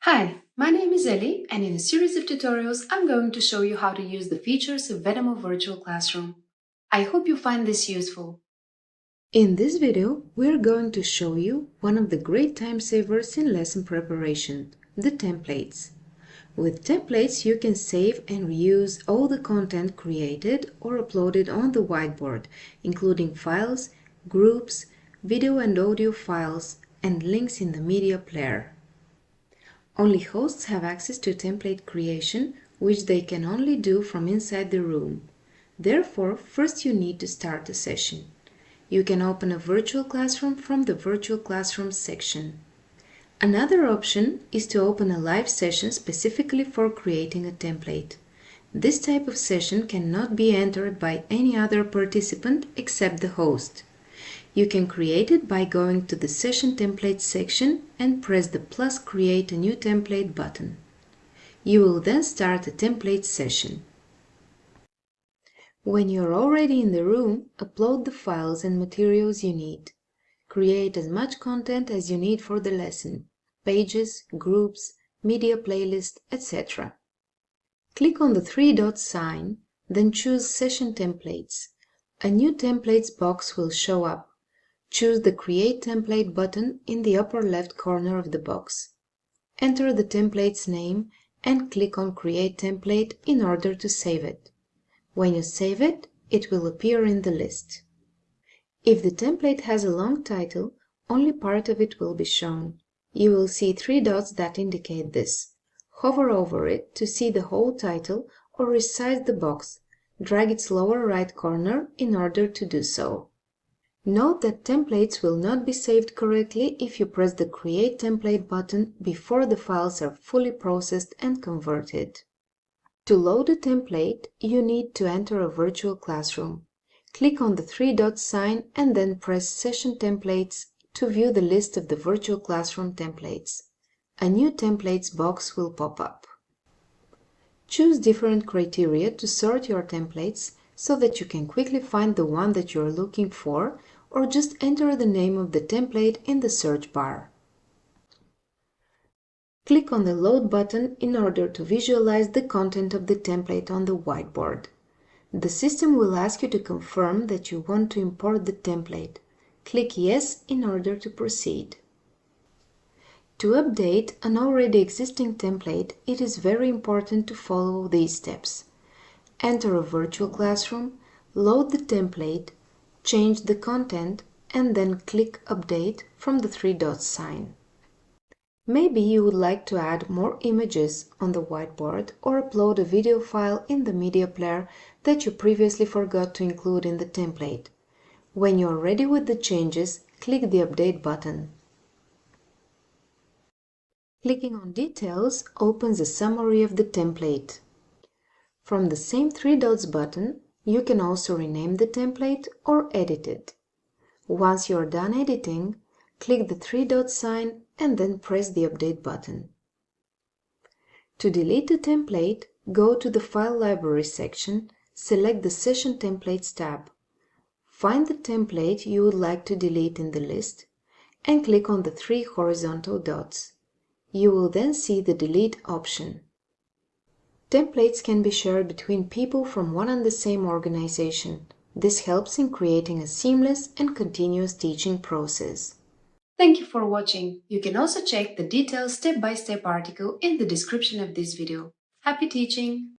Hi, my name is Ellie, and in a series of tutorials, I'm going to show you how to use the features of VEDAMO Virtual Classroom. I hope you find this useful. In this video, we're going to show you one of the great time savers in lesson preparation, the templates. With templates, you can save and reuse all the content created or uploaded on the whiteboard, including files, groups, video and audio files, and links in the media player. Only hosts have access to template creation, which they can only do from inside the room. Therefore, first you need to start a session. You can open a virtual classroom from the Virtual Classroom section. Another option is to open a live session specifically for creating a template. This type of session cannot be entered by any other participant except the host. You can create it by going to the Session Templates section and press the plus Create a New Template button. You will then start a template session. When you're already in the room, upload the files and materials you need. Create as much content as you need for the lesson: pages, groups, media playlist, etc. Click on the three-dot sign, then choose Session Templates. A new Templates box will show up. Choose the Create Template button in the upper left corner of the box. Enter the template's name and click on Create Template in order to save it. When you save it, it will appear in the list. If the template has a long title, only part of it will be shown. You will see three dots that indicate this. Hover over it to see the whole title or resize the box. Drag its lower right corner in order to do so. Note that templates will not be saved correctly if you press the Create Template button before the files are fully processed and converted. To load a template, you need to enter a virtual classroom. Click on the three-dot sign and then press Session Templates to view the list of the virtual classroom templates. A new Templates box will pop up. Choose different criteria to sort your templates so that you can quickly find the one that you're looking for, or just enter the name of the template in the search bar. Click on the Load button in order to visualize the content of the template on the whiteboard. The system will ask you to confirm that you want to import the template. Click Yes in order to proceed. To update an already existing template, it is very important to follow these steps. Enter a virtual classroom, load the template, change the content, and then click Update from the three-dot sign. Maybe you would like to add more images on the whiteboard or upload a video file in the media player that you previously forgot to include in the template. When you are ready with the changes, click the Update button. Clicking on Details opens a summary of the template. From the same three dots button, you can also rename the template or edit it. Once you are done editing, click the three-dot sign and then press the Update button. To delete the template, go to the File Library section, select the Session Templates tab. Find the template you would like to delete in the list and click on the three horizontal dots. You will then see the Delete option. Templates can be shared between people from one and the same organization. This helps in creating a seamless and continuous teaching process. Thank you for watching. You can also check the detailed step-by-step article in the description of this video. Happy teaching!